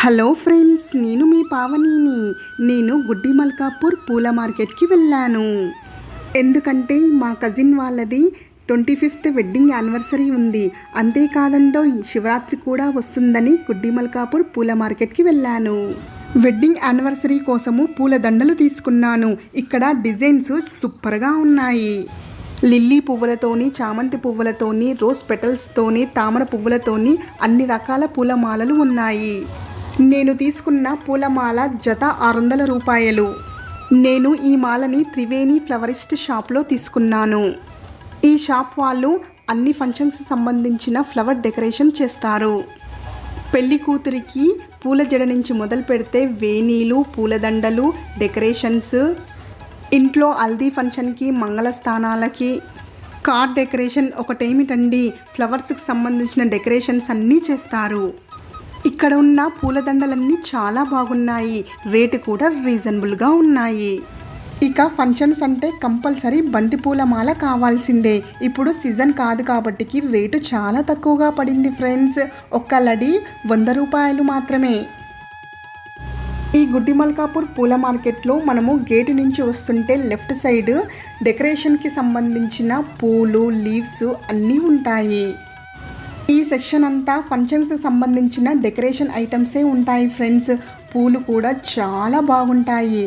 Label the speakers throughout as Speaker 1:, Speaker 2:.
Speaker 1: Hello friends, నేను మీ పావనిని. నేను గుడ్డి మల్కాపూర్ పూల మార్కెట్కి వెళ్ళాను. ఎందుకంటే మా కజిన్ వాళ్ళది 25th వెడ్డింగ్ యానివర్సరీ ఉంది. అంతేకాదండో శివరాత్రి కూడా వస్తుందని గుడ్డి మల్కాపూర్ పూల మార్కెట్కి వెళ్ళాను. వెడ్డింగ్ యానివర్సరీ కోసము పూల దండలు తీసుకున్నాను. ఇక్కడ డిజైన్స్ సూపర్గా ఉన్నాయి. లిల్లీ పువ్వులతోని, చామంతి పువ్వులతోని, రోజ్ పెటల్స్తోని, తామర పువ్వులతోని అన్ని రకాల పూలమాలలు ఉన్నాయి. నేను తీసుకున్న పూలమాల జత 600 రూపాయలు. నేను ఈ మాలని త్రివేణి ఫ్లవరిస్ట్ షాప్లో తీసుకున్నాను. ఈ షాప్ వాళ్ళు అన్ని ఫంక్షన్స్ సంబంధించిన ఫ్లవర్ డెకరేషన్ చేస్తారు. పెళ్లి కూతురికి పూల జడ నుంచి మొదలు పెడితే వేణీలు, పూలదండలు, డెకరేషన్స్, ఇంట్లో హల్దీ ఫంక్షన్కి, మంగళస్థానాలకి, కార్ డెకరేషన్, ఒకటేమిటండి ఫ్లవర్స్కి సంబంధించిన డెకరేషన్స్ అన్నీ చేస్తారు. ఇక్కడ ఉన్న పూలదండలన్నీ చాలా బాగున్నాయి. రేటు కూడా రీజనబుల్గా ఉన్నాయి. ఇక ఫంక్షన్స్ అంటే కంపల్సరీ బంతిపూల మాల కావాల్సిందే. ఇప్పుడు సీజన్ కాదు కాబట్టి రేటు చాలా తక్కువగా పడింది ఫ్రెండ్స్. ఒక్క లడి 100 రూపాయలు మాత్రమే. ఈ గుడ్డి మల్కాపూర్ పూల మార్కెట్లో మనము గేటు నుంచి వస్తుంటే లెఫ్ట్ సైడ్ డెకరేషన్కి సంబంధించిన పూలు, లీవ్స్ అన్నీ ఉంటాయి. ఈ సెక్షన్ అంతా ఫంక్షన్స్ సంబంధించిన డెకరేషన్ ఐటమ్సే ఉంటాయి ఫ్రెండ్స్. పూలు కూడా చాలా బాగుంటాయి.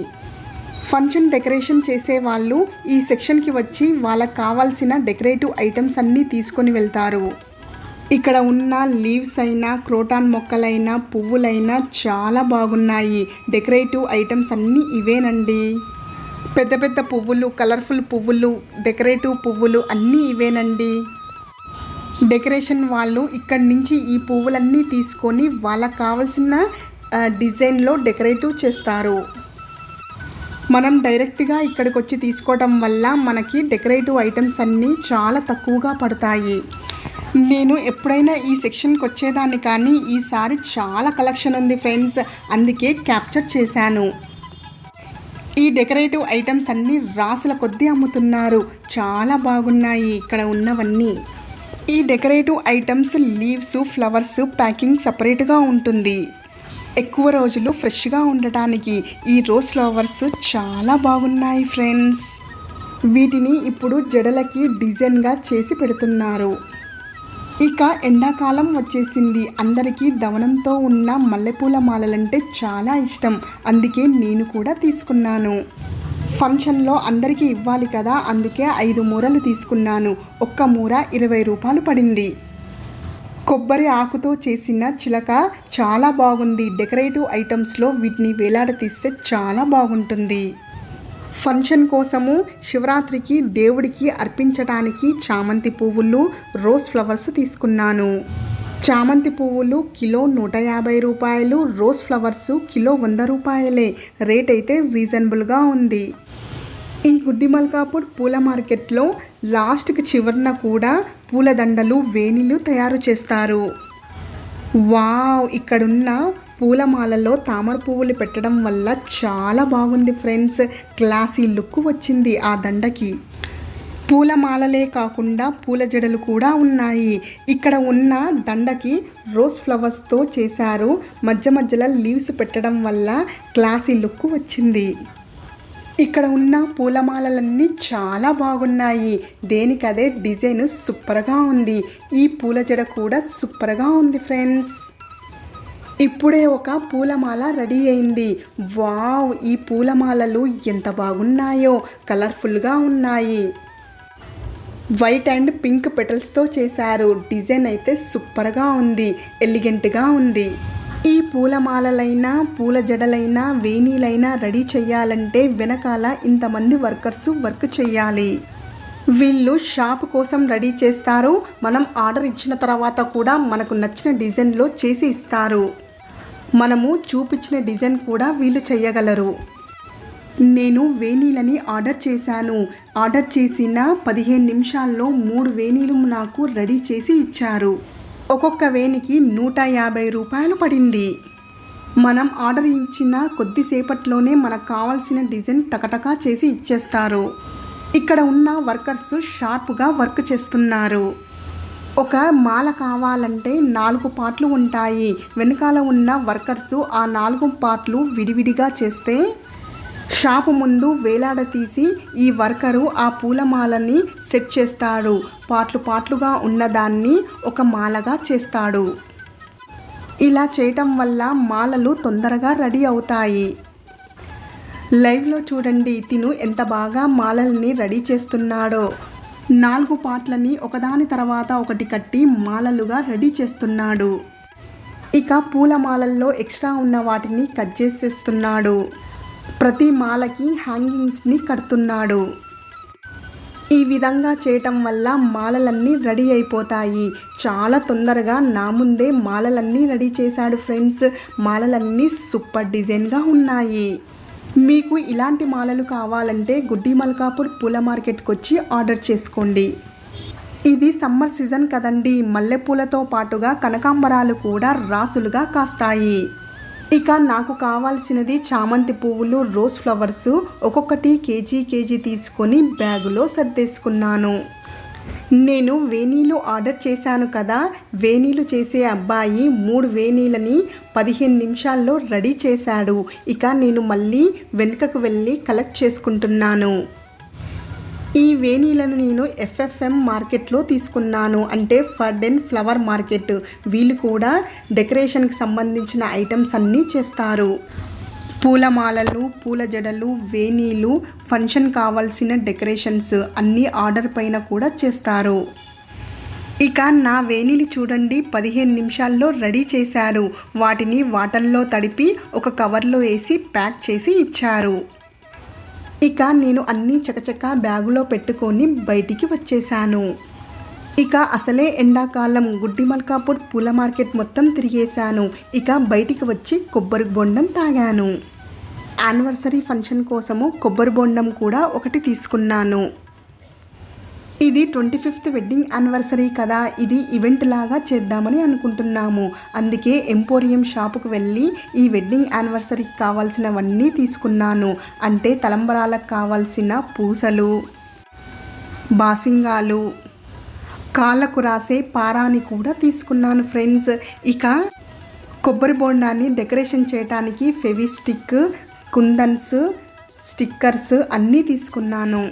Speaker 1: ఫంక్షన్ డెకరేషన్ చేసేవాళ్ళు ఈ సెక్షన్కి వచ్చి వాళ్ళకి కావాల్సిన డెకరేటివ్ ఐటమ్స్ అన్నీ తీసుకొని వెళ్తారు. ఇక్కడ ఉన్న లీవ్స్ అయినా, క్రోటాన్ మొక్కలైనా, పువ్వులైనా చాలా బాగున్నాయి. డెకరేటివ్ ఐటమ్స్ అన్నీ ఇవేనండి. పెద్ద పెద్ద పువ్వులు, కలర్ఫుల్ పువ్వులు, డెకరేటివ్ పువ్వులు అన్నీ ఇవేనండి. డెకరేషన్ వాళ్ళు ఇక్కడి నుంచి ఈ పువ్వులన్నీ తీసుకొని వాళ్ళకి కావాల్సిన డిజైన్లో డెకరేటివ్ చేస్తారు. మనం డైరెక్ట్గా ఇక్కడికి వచ్చి తీసుకోవడం వల్ల మనకి డెకరేటివ్ ఐటమ్స్ అన్నీ చాలా తక్కువగా పడతాయి. నేను ఎప్పుడైనా ఈ సెక్షన్కి వచ్చేదాన్ని, కానీ ఈసారి చాలా కలెక్షన్ ఉంది ఫ్రెండ్స్, అందుకే క్యాప్చర్ చేశాను. ఈ డెకరేటివ్ ఐటమ్స్ అన్నీ రాసుల కొద్దీ అమ్ముతున్నారు. చాలా బాగున్నాయి ఇక్కడ ఉన్నవన్నీ. ఈ decorative items, leaves, flowers packing సపరేట్గా ఉంటుంది. ఎక్కువ రోజులు ఫ్రెష్గా ఉండటానికి ఈ రోజ్ ఫ్లవర్స్ చాలా బాగున్నాయి ఫ్రెండ్స్. వీటిని ఇప్పుడు జడలకి డిజైన్గా చేసి పెడుతున్నారు. ఇక ఎండాకాలం వచ్చేసింది. అందరికీ దవనంతో ఉన్న మల్లెపూల మాలలంటే చాలా ఇష్టం. అందుకే నేను కూడా తీసుకున్నాను. ఫంక్షన్లో అందరికీ ఇవ్వాలి కదా, అందుకే 5 మూరలు తీసుకున్నాను. ఒక్క మూర 20 రూపాయలు పడింది. కొబ్బరి ఆకుతో చేసిన చిలక చాలా బాగుంది. డెకరేటివ్ ఐటమ్స్లో వీటిని వేలాడతీస్తే చాలా బాగుంటుంది. ఫంక్షన్ కోసము శివరాత్రికి దేవుడికి అర్పించడానికి చామంతి పువ్వులు, రోజ్ ఫ్లవర్స్ తీసుకున్నాను. చామంతి పువ్వులు కిలో 150 రూపాయలు, రోజ్ ఫ్లవర్స్ కిలో 100 రూపాయలే. రేట్ అయితే రీజనబుల్గా ఉంది. ఈ గుడ్డి మల్కాపూర్ పూల మార్కెట్లో లాస్ట్కి చివరన కూడా పూలదండలు, వేణీలు తయారు చేస్తారు. వావ్, ఇక్కడున్న పూలమాలలో తామర పువ్వులు పెట్టడం వల్ల చాలా బాగుంది ఫ్రెండ్స్. క్లాసీ లుక్ వచ్చింది ఆ దండకి. పూలమాలలే కాకుండా పూల జడలు కూడా ఉన్నాయి. ఇక్కడ ఉన్న దండకి రోజ్ ఫ్లవర్స్తో చేశారు. మధ్య మధ్యలో లీవ్స్ పెట్టడం వల్ల క్లాసీ లుక్ వచ్చింది. ఇక్కడ ఉన్న పూలమాలలన్నీ చాలా బాగున్నాయి. దేనికదే డిజైన్ సూపర్గా ఉంది. ఈ పూల జడ కూడా సూపర్గా ఉంది ఫ్రెండ్స్. ఇప్పుడే ఒక పూలమాల రెడీ అయింది. వావ్, ఈ పూలమాలలు ఎంత బాగున్నాయో, కలర్ఫుల్గా ఉన్నాయి. వైట్ అండ్ పింక్ పెటల్స్తో చేశారు. డిజైన్ అయితే సూపర్గా ఉంది, ఎలిగెంట్గా ఉంది. ఈ పూలమాలలైనా, పూల జడలైనా, వేణీలైనా రెడీ చేయాలంటే వెనకాల ఇంతమంది వర్కర్స్ వర్క్ చేయాలి. వీళ్ళు షాప్ కోసం రెడీ చేస్తారు. మనం ఆర్డర్ ఇచ్చిన తర్వాత కూడా మనకు నచ్చిన డిజైన్లో చేసి ఇస్తారు. మనము చూపించిన డిజైన్ కూడా వీళ్ళు చేయగలరు. నేను వేణీలని ఆర్డర్ చేశాను. ఆర్డర్ చేసిన 15 నిమిషాల్లో 3 వేణీలు నాకు రెడీ చేసి ఇచ్చారు. ఒక్కొక్క వేణికి 150 రూపాయలు పడింది. మనం ఆర్డర్ ఇచ్చిన కొద్దిసేపట్లోనే మనకు కావాల్సిన డిజైన్ టకటకా చేసి ఇచ్చేస్తారు. ఇక్కడ ఉన్న వర్కర్స్ షార్ప్గా వర్క్ చేస్తున్నారు. ఒక మాల కావాలంటే 4 పార్ట్లు ఉంటాయి. వెనకాల ఉన్న వర్కర్సు ఆ 4 పార్ట్లు విడివిడిగా చేస్తే షాపు ముందు వేలాడతీసి ఈ వర్కరు ఆ పూలమాలని సెట్ చేస్తాడు. పార్ట్లుగా ఉన్నదాన్ని ఒక మాలగా చేస్తాడు. ఇలా చేయటం వల్ల మాలలు తొందరగా రెడీ అవుతాయి. లైవ్లో చూడండి తిను ఎంత బాగా మాలల్ని రెడీ చేస్తున్నాడో. 4 పార్ట్లని ఒకదాని తర్వాత ఒకటి కట్టి మాలలుగా రెడీ చేస్తున్నాడు. ఇక పూలమాలల్లో ఎక్స్ట్రా ఉన్న వాటిని కట్ చేసేస్తున్నాడు. ప్రతి మాలకి హ్యాంగింగ్స్ని కడుతున్నాడు. ఈ విధంగా చేయటం వల్ల మాలలన్నీ రెడీ అయిపోతాయి. చాలా తొందరగా నా ముందే మాలలన్నీ రెడీ చేశాడు ఫ్రెండ్స్. మాలలన్నీ సూపర్ డిజైన్గా ఉన్నాయి. మీకు ఇలాంటి మాలలు కావాలంటే గుడ్డి మల్కాపూర్ పూల మార్కెట్కి వచ్చి ఆర్డర్ చేసుకోండి. ఇది సమ్మర్ సీజన్ కదండి, మల్లెపూలతో పాటుగా కనకాంబరాలు కూడా రాసులుగా కాస్తాయి. ఇక నాకు కావాల్సినది చామంతి పువ్వులు, రోజ్ ఫ్లవర్స్ ఒక్కొక్కటి కేజీ తీసుకొని బ్యాగులో సర్దేసుకున్నాను. నేను వేణీలు ఆర్డర్ చేశాను కదా, వేణీలు చేసే అబ్బాయి 3 వేణీలని 15 నిమిషాల్లో రెడీ చేశాడు. ఇక నేను మళ్ళీ వెనుకకు వెళ్ళి కలెక్ట్ చేసుకుంటున్నాను. ఈ వేణీలను నేను FFM మార్కెట్లో తీసుకున్నాను, అంటే ఫడ్ అండ్ ఫ్లవర్ మార్కెట్. వీళ్ళు కూడా డెకరేషన్కి సంబంధించిన ఐటమ్స్ అన్నీ చేస్తారు. పూలమాలలు, పూల జడలు, వేణీలు, ఫంక్షన్ కావాల్సిన డెకరేషన్స్ అన్నీ ఆర్డర్ పైన కూడా చేస్తారు. ఇక నా వేణీలు చూడండి 15 నిమిషాల్లో రెడీ చేశారు. వాటిని వాటర్లో తడిపి ఒక కవర్లో వేసి ప్యాక్ చేసి ఇచ్చారు. ఇక నేను అన్నీ చకచకా బ్యాగులో పెట్టుకొని బయటికి వచ్చేసాను. ఇక అసలే ఎండాకాలం గుడ్డి మల్కాపూర్ పూల మార్కెట్ మొత్తం తిరిగేశాను. ఇక బయటికి వచ్చి కొబ్బరి బొండం తాగాను. యానివర్సరీ ఫంక్షన్ కోసము కొబ్బరి బొండం కూడా ఒకటి తీసుకున్నాను. ఇది 25th వెడ్డింగ్ యానివర్సరీ కదా, ఇది ఈవెంట్ లాగా చేద్దామని అనుకుంటున్నాము. అందుకే ఎంపోరియం షాపుకు వెళ్ళి ఈ వెడ్డింగ్ యానివర్సరీకి కావాల్సినవన్నీ తీసుకున్నాను. అంటే తలంబరాలకు కావాల్సిన పూసలు, బాసింగాలు, కాళ్ళకు రాసే పారాని కూడా తీసుకున్నాను ఫ్రెండ్స్. ఇక కొబ్బరి బొండాన్ని డెకరేషన్ చేయడానికి ఫెవిస్టిక్, కుందన్స్, స్టిక్కర్స్ అన్నీ తీసుకున్నాను.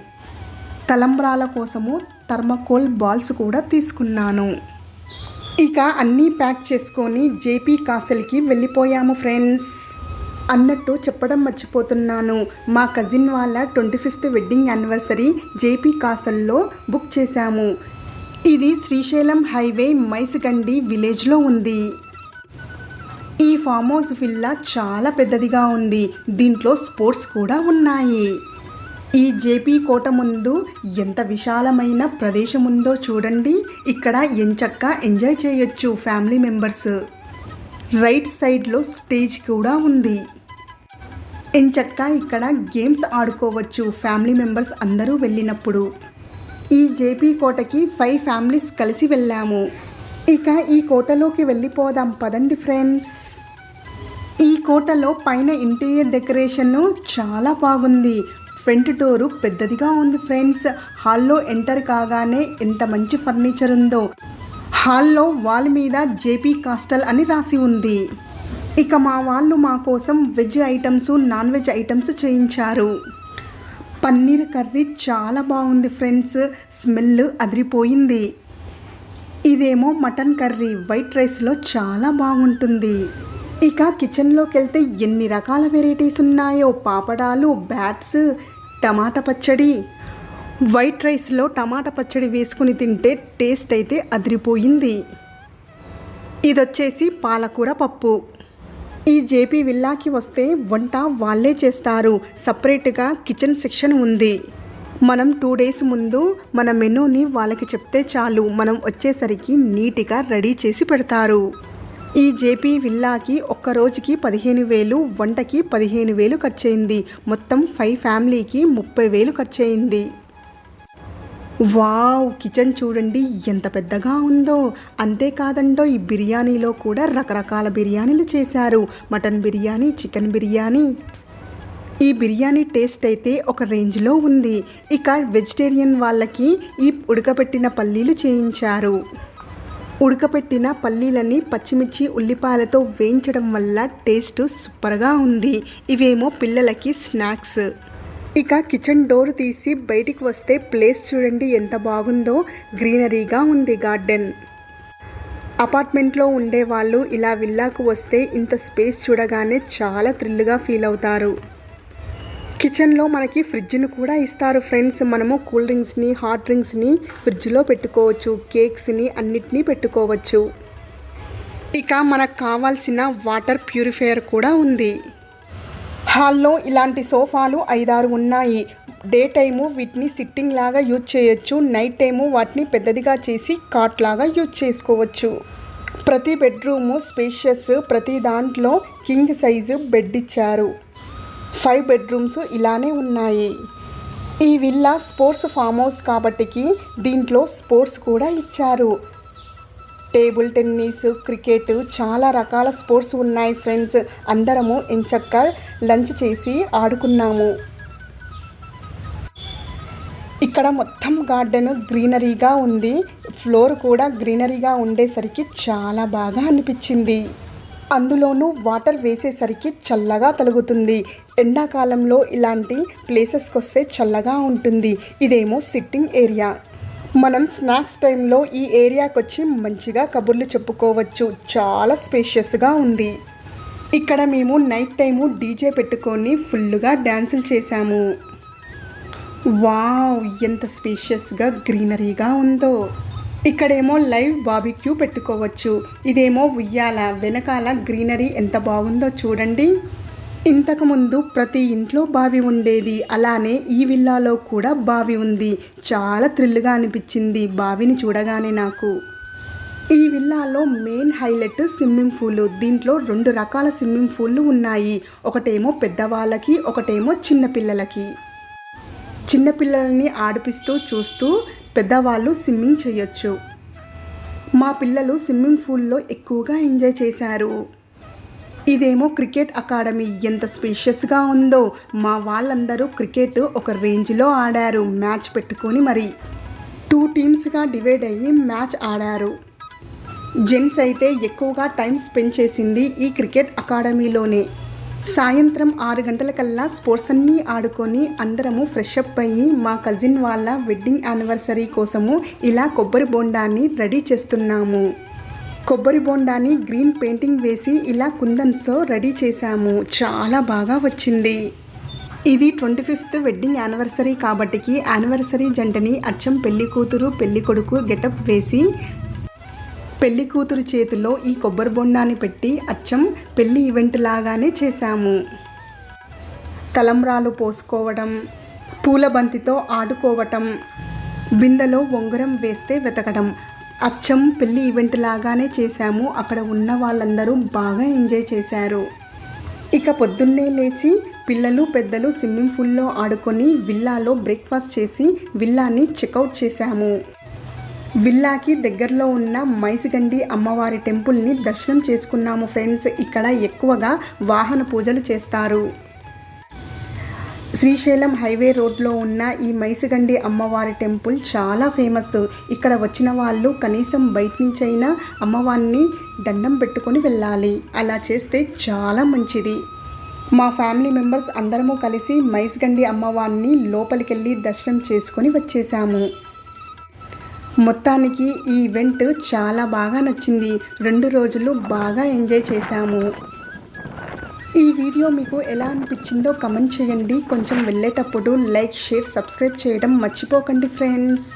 Speaker 1: తలంబ్రాల కోసము థర్మాకోల్ బాల్స్ కూడా తీసుకున్నాను. ఇక అన్నీ ప్యాక్ చేసుకొని జేపీ కాసల్కి వెళ్ళిపోయాము ఫ్రెండ్స్. అన్నట్టు చెప్పడం మర్చిపోతున్నాను, మా కజిన్ వాళ్ళ 25th వెడ్డింగ్ యానివర్సరీ జేపీ కాసల్లో బుక్ చేశాము. ఇది శ్రీశైలం హైవే మైసిగండి విలేజ్లో ఉంది. ఈ ఫామ్ హౌస్ విల్లా చాలా పెద్దదిగా ఉంది. దీంట్లో స్పోర్ట్స్ కూడా ఉన్నాయి. ఈ జేపీ కోట ముందు ఎంత విశాలమైన ప్రదేశం ఉందో చూడండి. ఇక్కడ ఎంచక్కా ఎంజాయ్ చేయొచ్చు ఫ్యామిలీ మెంబర్స్. రైట్ సైడ్లో స్టేజ్ కూడా ఉంది. ఎంచక్కా ఇక్కడ గేమ్స్ ఆడుకోవచ్చు ఫ్యామిలీ మెంబర్స్ అందరూ వెళ్ళినప్పుడు. ఈ జేపీ కోటకి 5 ఫ్యామిలీస్ కలిసి వెళ్ళాము. ఇక ఈ కోటలోకి వెళ్ళిపోదాం పదండి ఫ్రెండ్స్. ఈ కోటలో పైన ఇంటీరియర్ డెకరేషన్ చాలా బాగుంది. ఫ్రంట్ డోరు పెద్దదిగా ఉంది ఫ్రెండ్స్. హాల్లో ఎంటర్ కాగానే ఎంత మంచి ఫర్నిచర్ ఉందో. హాల్లో వాల్ మీద జేపీ కాస్టల్ అని రాసి ఉంది. ఇక మా వాళ్ళు మా కోసం veg items, non veg items చేయించారు. పన్నీర్ కర్రీ చాలా బాగుంది ఫ్రెండ్స్, స్మెల్ అదిరిపోయింది. ఇదేమో మటన్ కర్రీ వైట్ రైస్లో చాలా బాగుంటుంది. ఇక కిచెన్లోకి వెళ్తే ఎన్ని రకాల వెరైటీస్ ఉన్నాయో. పాపడాలు, బ్యాట్స్, టమాటా పచ్చడి. వైట్ రైస్లో టమాటా పచ్చడి వేసుకుని తింటే టేస్ట్ అయితే అదిరిపోయింది. ఇదొచ్చేసి పాలకూర పప్పు. ఈ జేపీ విల్లాకి వస్తే వంట వాళ్ళే చేస్తారు. సపరేట్గా కిచెన్ సెక్షన్ ఉంది. మనం 2 days ముందు మన మెనూని వాళ్ళకి చెప్తే చాలు, మనం వచ్చేసరికి నీట్గా రెడీ చేసి పెడతారు. ఈ జేపీ విల్లాకి ఒక్క రోజుకి 15,000, వంటకి 15,000 ఖర్చయింది. మొత్తం 5 ఫ్యామిలీకి 30,000 ఖర్చయింది. వావ్, కిచెన్ చూడండి ఎంత పెద్దగా ఉందో. అంతేకాదండో ఈ బిర్యానీలో కూడా రకరకాల బిర్యానీలు చేశారు. Mutton biryani, chicken biryani. ఈ బిర్యానీ టేస్ట్ అయితే ఒక రేంజ్లో ఉంది. ఇక వెజిటేరియన్ వాళ్ళకి ఈ ఉడకబెట్టిన పల్లీలు చేయించారు. ఉడకపెట్టిన పల్లీలని పచ్చిమిర్చి ఉల్లిపాయలతో వేయించడం వల్ల టేస్ట్ సూపర్గా ఉంది. ఇవేమో పిల్లలకి స్నాక్స్. ఇక కిచెన్ డోర్ తీసి బయటికి వస్తే ప్లేస్ చూడండి ఎంత బాగుందో. గ్రీనరీగా ఉంది గార్డెన్. అపార్ట్మెంట్లో ఉండే వాళ్ళు ఇలా విల్లాకు వస్తే ఇంత స్పేస్ చూడగానే చాలా థ్రిల్గా ఫీల్ అవుతారు. కిచెన్లో మనకి ఫ్రిడ్జ్ను కూడా ఇస్తారు ఫ్రెండ్స్. మనము కూల్ డ్రింక్స్ని హాట్ డ్రింక్స్ని ఫ్రిడ్జ్లో పెట్టుకోవచ్చు. కేక్స్ని అన్నిటినీ పెట్టుకోవచ్చు. ఇక మనకు కావాల్సిన వాటర్ ప్యూరిఫైయర్ కూడా ఉంది. హాల్లో ఇలాంటి సోఫాలు 5-6 ఉన్నాయి. డే టైము వీటిని సిట్టింగ్ లాగా యూజ్ చేయొచ్చు. నైట్ టైము వాటిని పెద్దదిగా చేసి కాట్ లాగా యూజ్ చేసుకోవచ్చు. ప్రతి బెడ్రూము స్పేషియస్. ప్రతి దాంట్లో కింగ్ సైజు బెడ్ ఇచ్చారు. 5 బెడ్రూమ్స్ ఇలానే ఉన్నాయి. ఈ విల్లా స్పోర్ట్స్ ఫామ్ హౌస్ కాబట్టికి దీంట్లో స్పోర్ట్స్ కూడా ఇచ్చారు. టేబుల్ టెన్నిస్, క్రికెట్, చాలా రకాల స్పోర్ట్స్ ఉన్నాయి ఫ్రెండ్స్. అందరము ఎంచక్కా లంచ్ చేసి ఆడుకున్నాము. ఇక్కడ మొత్తం గార్డెన్ గ్రీనరీగా ఉంది. ఫ్లోర్ కూడా గ్రీనరీగా ఉండేసరికి చాలా బాగా అనిపించింది. అందులోనూ వాటర్ వేసేసరికి చల్లగా తలుగుతుంది. ఎండాకాలంలో ఇలాంటి ప్లేసెస్కి వస్తే చల్లగా ఉంటుంది. ఇదేమో సిట్టింగ్ ఏరియా. మనం స్నాక్స్ టైంలో ఈ ఏరియాకి వచ్చి మంచిగా కబుర్లు చెప్పుకోవచ్చు. చాలా స్పేషియస్గా ఉంది. ఇక్కడ మేము నైట్ టైము డీజే పెట్టుకొని ఫుల్గా డ్యాన్సులు చేశాము. వావ్, ఎంత స్పేషియస్గా గ్రీనరీగా ఉందో. ఇక్కడేమో లైవ్ బార్బిక్యూ పెట్టుకోవచ్చు. ఇదేమో ఉయ్యాల. వెనకాల గ్రీనరీ ఎంత బాగుందో చూడండి. ఇంతకుముందు ప్రతి ఇంట్లో బావి ఉండేది. అలానే ఈ విల్లాలో కూడా బావి ఉంది. చాలా థ్రిల్గా అనిపించింది బావిని చూడగానే నాకు. ఈ విల్లాలో మెయిన్ హైలైట్ స్విమ్మింగ్ పూల్. దీంట్లో 2 రకాల స్విమ్మింగ్ పూల్లు ఉన్నాయి. ఒకటేమో పెద్దవాళ్ళకి, ఒకటేమో చిన్నపిల్లలకి. చిన్నపిల్లల్ని ఆడిపిస్తూ చూస్తూ పెద్దవాళ్ళు స్విమ్మింగ్ చేయొచ్చు. మా పిల్లలు స్విమ్మింగ్ పూల్లో ఎక్కువగా ఎంజాయ్ చేశారు. ఇదేమో క్రికెట్ అకాడమీ. ఎంత స్పేషియస్గా ఉందో. మా వాళ్ళందరూ క్రికెట్ ఒక రేంజ్లో ఆడారు. మ్యాచ్ పెట్టుకొని మరి 2 టీమ్స్గా డివైడ్ అయ్యి మ్యాచ్ ఆడారు. జెంట్స్ అయితే ఎక్కువగా టైం స్పెండ్ చేసింది ఈ క్రికెట్ అకాడమీలోనే. సాయంత్రం 6 గంటలకల్లా స్పోర్ట్స్ అన్నీ ఆడుకొని అందరము ఫ్రెష్ అప్ అయ్యి మా కజిన్ వాళ్ళ వెడ్డింగ్ యానివర్సరీ కోసము ఇలా కొబ్బరి బోండాన్ని రెడీ చేస్తున్నాము. కొబ్బరి బోండాన్ని గ్రీన్ పెయింటింగ్ వేసి ఇలా కుందన్స్తో రెడీ చేశాము. చాలా బాగా వచ్చింది. ఇది 25th వెడ్డింగ్ యానివర్సరీ కాబట్టికి యానివర్సరీ జంటని అచ్చం పెళ్లి కూతురు పెళ్లి కొడుకు గెటప్ వేసి పెళ్లి కూతురు చేతిలో ఈ కొబ్బరి బొండాన్ని పెట్టి అచ్చం పెళ్లి ఈవెంట్ లాగానే చేశాము. తలంబ్రాలు పోసుకోవడం, పూల బంతితో ఆడుకోవటం, బిందెలో ఉంగరం వేస్తే వెతకడం, అచ్చం పెళ్లి ఈవెంట్ లాగానే చేశాము. అక్కడ ఉన్న వాళ్ళందరూ బాగా ఎంజాయ్ చేశారు. ఇక పొద్దున్నే లేచి పిల్లలు పెద్దలు స్విమ్మింగ్ పూల్లో ఆడుకొని విల్లాలో బ్రేక్ఫాస్ట్ చేసి విల్లాని చెక్అవుట్ చేశాము. విల్లాకి దగ్గరలో ఉన్న మైసిగండి అమ్మవారి టెంపుల్ని దర్శనం చేసుకున్నాము ఫ్రెండ్స్. ఇక్కడ ఎక్కువగా వాహన పూజలు చేస్తారు. శ్రీశైలం హైవే రోడ్లో ఉన్న ఈ మైసిగండి అమ్మవారి టెంపుల్ చాలా ఫేమస్. ఇక్కడ వచ్చిన వాళ్ళు కనీసం బయట నుంచైనా అమ్మవారిని దండం పెట్టుకొని వెళ్ళాలి. అలా చేస్తే చాలా మంచిది. మా ఫ్యామిలీ మెంబర్స్ అందరము కలిసి మైసిగండి అమ్మవారిని లోపలికెళ్ళి దర్శనం చేసుకొని వచ్చేసాము. మొత్తానికి ఈ ఈవెంట్ చాలా బాగా నచ్చింది. 2 రోజులు బాగా ఎంజాయ్ చేశాము. ఈ వీడియో మీకు ఎలా అనిపించిందో కమెంట్ చేయండి. కొంచెం వెళ్ళేటప్పుడు లైక్, షేర్, సబ్స్క్రైబ్ చేయడం మర్చిపోకండి ఫ్రెండ్స్.